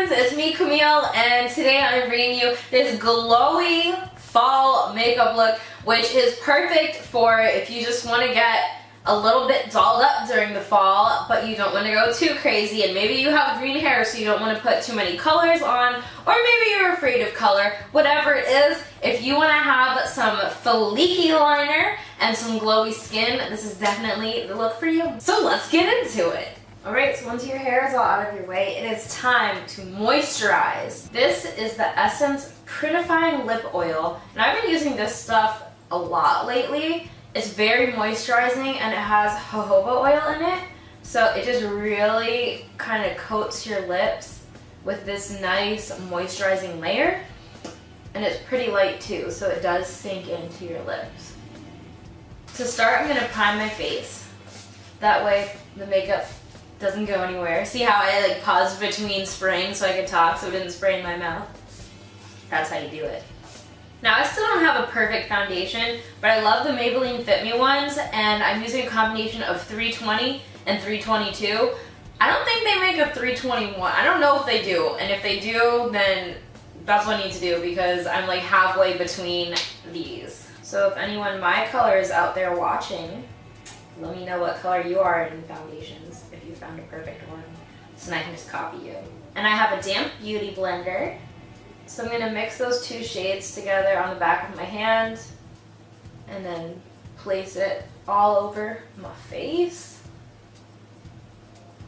friends, it's me Camille, and today I'm bringing you this glowy fall makeup look, which is perfect for if you just want to get a little bit dolled up during the fall, but you don't want to go too crazy, and maybe you have green hair so you don't want to put too many colors on, or maybe you're afraid of color. Whatever it is, if you want to have some fleeky liner and some glowy skin, this is definitely the look for you. So let's get into it. Alright, so once your hair is all out of your way, it is time to moisturize. This is the Essence Prettifying Lip Oil, and I've been using this stuff a lot lately. It's very moisturizing and it has jojoba oil in it, so it just really kind of coats your lips with this nice moisturizing layer, and it's pretty light too, so it does sink into your lips. To start, I'm going to prime my face. That way the makeup doesn't go anywhere. See how I like paused between spraying so I could talk so it didn't spray in my mouth? That's how you do it. Now, I still don't have a perfect foundation, but I love the Maybelline Fit Me ones, and I'm using a combination of 320 and 322. I don't think they make a 321. I don't know if they do, and if they do, then that's what I need to do because I'm like halfway between these. So if anyone my color is out there watching, let me know what color you are in foundations, if you found a perfect one, so I can just copy you. And I have a damp beauty blender. So I'm going to mix those two shades together on the back of my hand and then place it all over my face.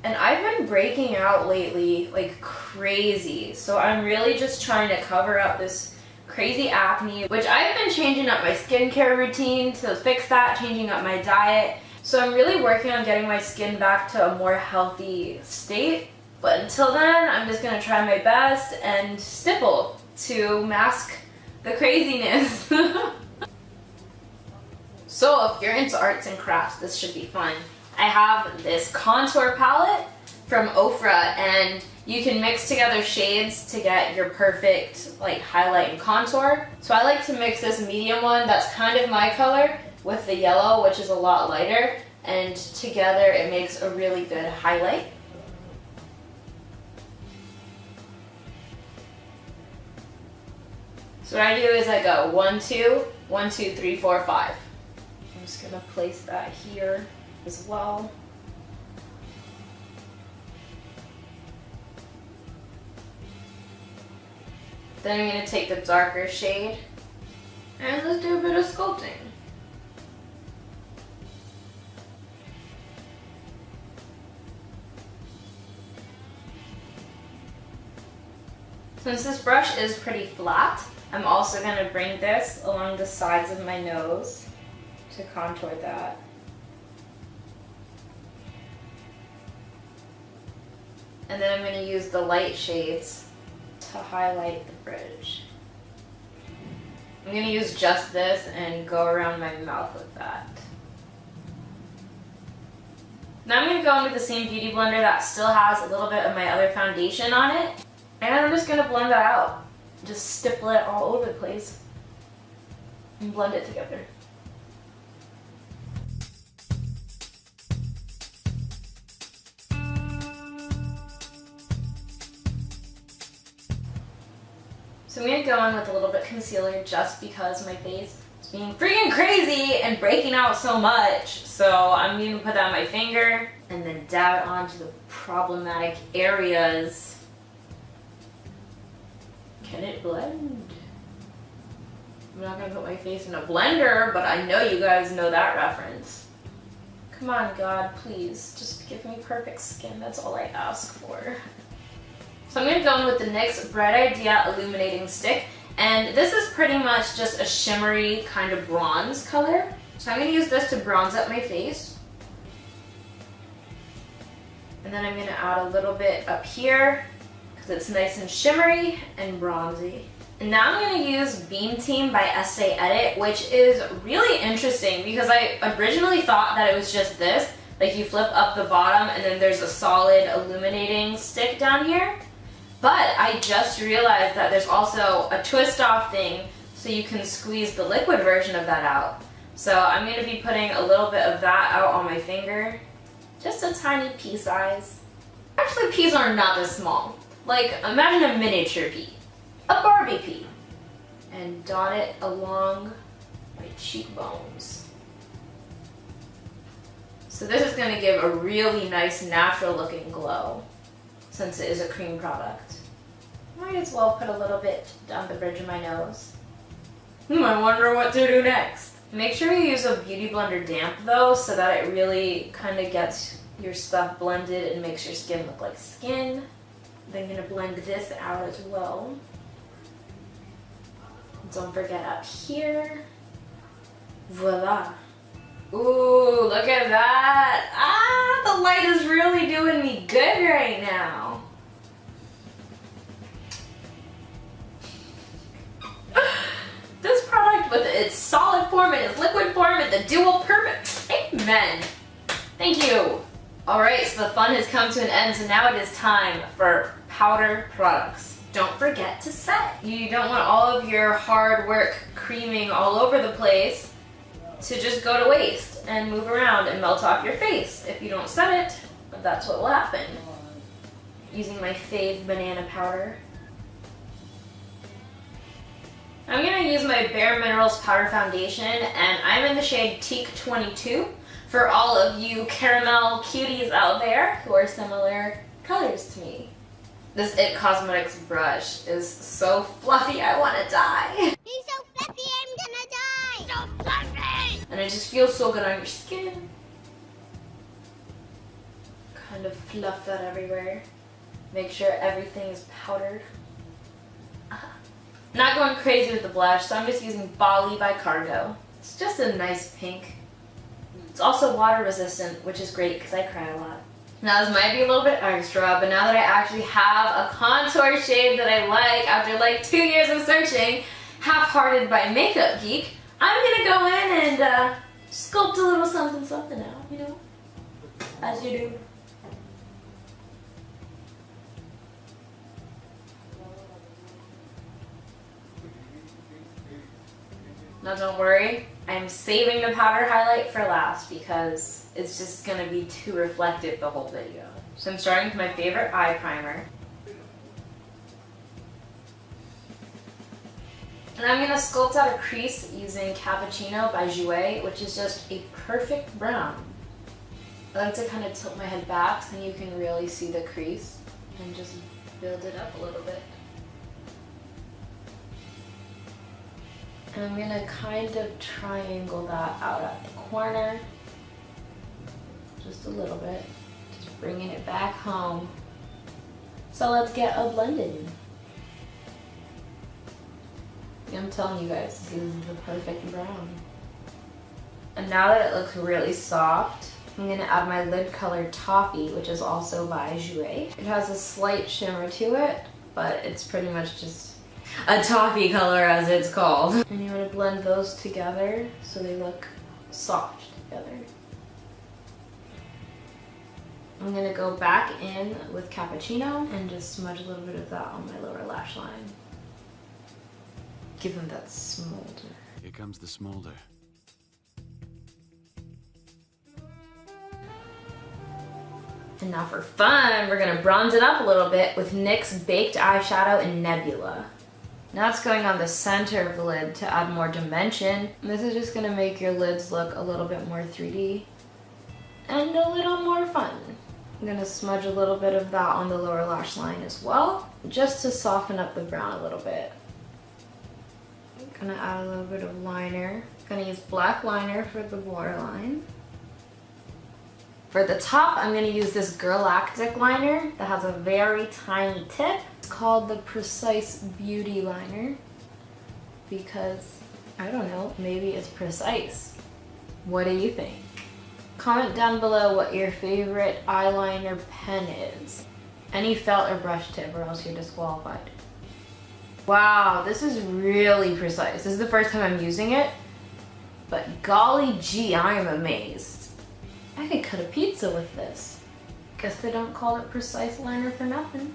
And I've been breaking out lately like crazy, so I'm really just trying to cover up this crazy acne, which I've been changing up my skincare routine to fix that, changing up my diet. So I'm really working on getting my skin back to a more healthy state. But until then, I'm just gonna try my best and stipple to mask the craziness. So if you're into arts and crafts, this should be fun. I have this contour palette from Ofra, and you can mix together shades to get your perfect like highlight and contour. So I like to mix this medium one that's kind of my color with the yellow, which is a lot lighter, and together it makes a really good highlight. So what I do is I go 1, 2, 1, 2, 3, 4, 5. I'm just gonna place that here as well. Then I'm gonna take the darker shade and let's do a bit of sculpting. Since this brush is pretty flat, I'm also going to bring this along the sides of my nose to contour that. And then I'm going to use the light shades to highlight the bridge. I'm going to use just this and go around my mouth with that. Now I'm going to go in with the same beauty blender that still has a little bit of my other foundation on it. And I'm just going to blend that out. Just stipple it all over the place and blend it together. So I'm going to go in with a little bit of concealer just because my face is being freaking crazy and breaking out so much. So I'm going to put that on my finger and then dab it onto the problematic areas. Can it blend? I'm not gonna put my face in a blender, but I know you guys know that reference. Come on, God, please, just give me perfect skin. That's all I ask for. So I'm gonna go in with the NYX Bright Idea Illuminating Stick, and this is pretty much just a shimmery kind of bronze color. So I'm gonna use this to bronze up my face. And then I'm gonna add a little bit up here, it's nice and shimmery and bronzy. And now I'm going to use Beam Team by Estee Edit, which is really interesting because I originally thought that it was just this, like you flip up the bottom and then there's a solid illuminating stick down here. But I just realized that there's also a twist off thing so you can squeeze the liquid version of that out. So I'm going to be putting a little bit of that out on my finger, just a tiny pea size. Actually, peas are not this small. Like, imagine a miniature pea, a Barbie pea, and dot it along my cheekbones. So this is going to give a really nice natural looking glow since it is a cream product. Might as well put a little bit down the bridge of my nose. I wonder what to do next. Make sure you use a beauty blender damp though, so that it really kind of gets your stuff blended and makes your skin look like skin. Then I'm going to blend this out as well. Don't forget up here. Voila. Ooh, look at that. Ah, the light is really doing me good right now. This product with its solid form and its liquid form and the dual purpose. Amen. Thank you. Alright, so the fun has come to an end, so now it is time for powder products. Don't forget to set. You don't want all of your hard work creaming all over the place to just go to waste and move around and melt off your face. If you don't set it, that's what will happen. Using my fave banana powder. I'm going to use my Bare Minerals Powder Foundation, and I'm in the shade Teak 22 for all of you caramel cuties out there who are similar colors to me. This IT Cosmetics brush is so fluffy, I want to die. He's so fluffy, I'm gonna die! So fluffy! And it just feels so good on your skin. Kind of fluff that everywhere. Make sure everything is powdered. Not going crazy with the blush, so I'm just using Bali by Cargo. It's just a nice pink. It's also water resistant, which is great because I cry a lot. Now this might be a little bit extra, but now that I actually have a contour shade that I like after like 2 years of searching, Half-Hearted by Makeup Geek, I'm gonna go in and sculpt a little something something out, you know, as you do. Now don't worry, I'm saving the powder highlight for last because it's just going to be too reflective the whole video. So I'm starting with my favorite eye primer. And I'm going to sculpt out a crease using Cappuccino by Jouer, which is just a perfect brown. I like to kind of tilt my head back so you can really see the crease and just build it up a little bit. And I'm going to kind of triangle that out at the corner, just a little bit, just bringing it back home. So let's get a blended. I'm telling you guys, this is the perfect brown. And now that it looks really soft, I'm going to add my lid color Toffee, which is also by Jouer. It has a slight shimmer to it, but it's pretty much just a toffee color as it's called. And you want to blend those together so they look soft together. I'm going to go back in with Cappuccino and just smudge a little bit of that on my lower lash line. Give them that smolder. Here comes the smolder. And now for fun, we're going to bronze it up a little bit with NYX Baked Eyeshadow in Nebula. Now it's going on the center of the lid to add more dimension. And this is just going to make your lids look a little bit more 3D and a little more fun. I'm going to smudge a little bit of that on the lower lash line as well, just to soften up the brown a little bit. I'm going to add a little bit of liner. I'm going to use black liner for the borderline. For the top, I'm going to use this Galactic liner that has a very tiny tip. It's called the Precise Beauty Liner because, I don't know, maybe it's precise. What do you think? Comment down below what your favorite eyeliner pen is. Any felt or brush tip or else you're disqualified. Wow, this is really precise. This is the first time I'm using it, but golly gee, I am amazed. I could cut a pizza with this. Guess they don't call it precise liner for nothing.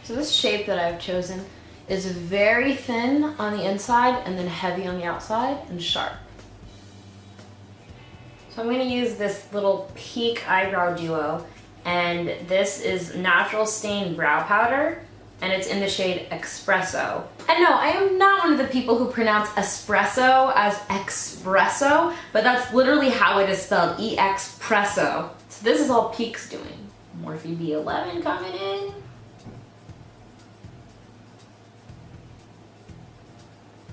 So this shape that I've chosen is very thin on the inside and then heavy on the outside and sharp. So I'm gonna use this little Peak Eyebrow Duo, and this is Natural Stain Brow Powder, and it's in the shade Espresso. And no, I am not one of the people who pronounce espresso as espresso, but that's literally how it is spelled, E-X-Presso. So this is all Peak's doing. Morphe B11 coming in.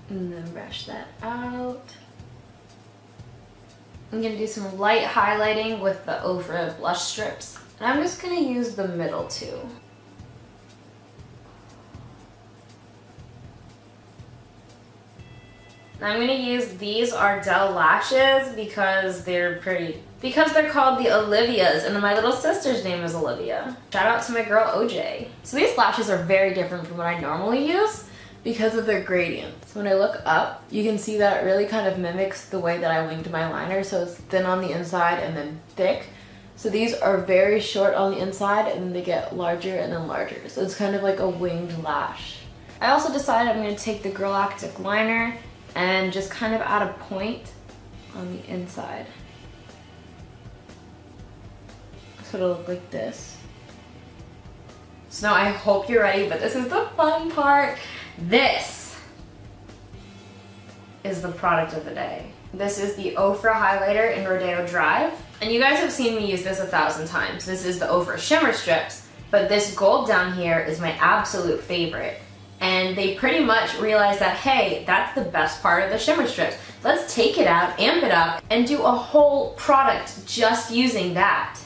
And then brush that out. I'm gonna do some light highlighting with the Ofra blush strips. And I'm just gonna use the middle too. I'm gonna use these Ardell lashes because they're pretty. Because they're called the Olivias, and my little sister's name is Olivia. Shout out to my girl OJ. So these lashes are very different from what I normally use because of their gradients. When I look up, you can see that it really kind of mimics the way that I winged my liner, so it's thin on the inside and then thick. So these are very short on the inside and then they get larger and then larger. So it's kind of like a winged lash. I also decided I'm gonna take the Galactic liner and just kind of add a point on the inside. So it'll look like this. So now I hope you're ready, but this is the fun part. This is the product of the day. This is the Ofra highlighter in Rodeo Drive. And you guys have seen me use this 1,000 times. This is the Ofra Shimmer Strips, but this gold down here is my absolute favorite. And they pretty much realized that, hey, that's the best part of the shimmer strips. Let's take it out, amp it up, and do a whole product just using that.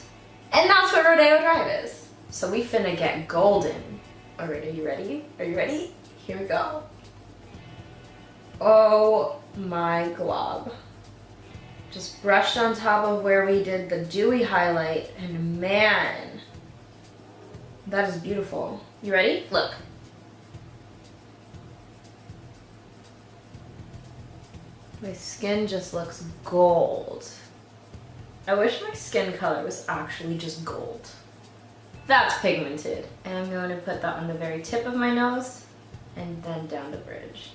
And that's what Rodeo Drive is. So we finna get golden. All right, are you ready? Are you ready? Here we go. Oh my glob. Just brushed on top of where we did the dewy highlight, and man, that is beautiful. You ready? Look. My skin just looks gold. I wish my skin color was actually just gold. That's pigmented. And I'm going to put that on the very tip of my nose and then down the bridge.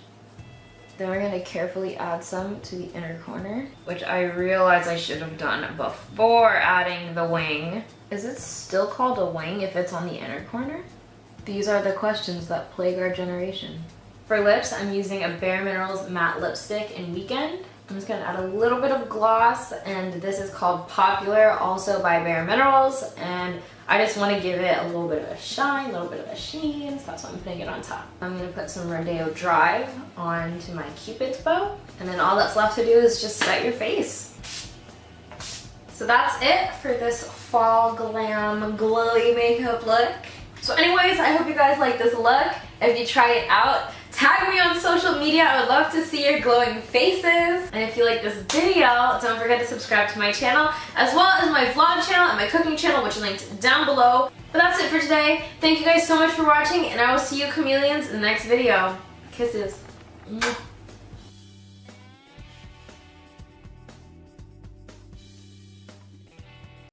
Then we're going to carefully add some to the inner corner, which I realize I should have done before adding the wing. Is it still called a wing if it's on the inner corner? These are the questions that plague our generation. For lips, I'm using a Bare Minerals matte lipstick in Weekend. I'm just gonna add a little bit of gloss, and this is called Popular, also by Bare Minerals, and I just want to give it a little bit of a shine, a little bit of a sheen, so that's why I'm putting it on top. I'm gonna put some Rodeo Drive onto my Cupid's bow, and then all that's left to do is just set your face. So that's it for this fall glam glowy makeup look. So anyways, I hope you guys like this look. If you try it out, tag me on social media. I would love to see your glowing faces. And if you like this video, don't forget to subscribe to my channel, as well as my vlog channel and my cooking channel, which are linked down below. But that's it for today. Thank you guys so much for watching, and I will see you chameleons in the next video. Kisses. Mwah.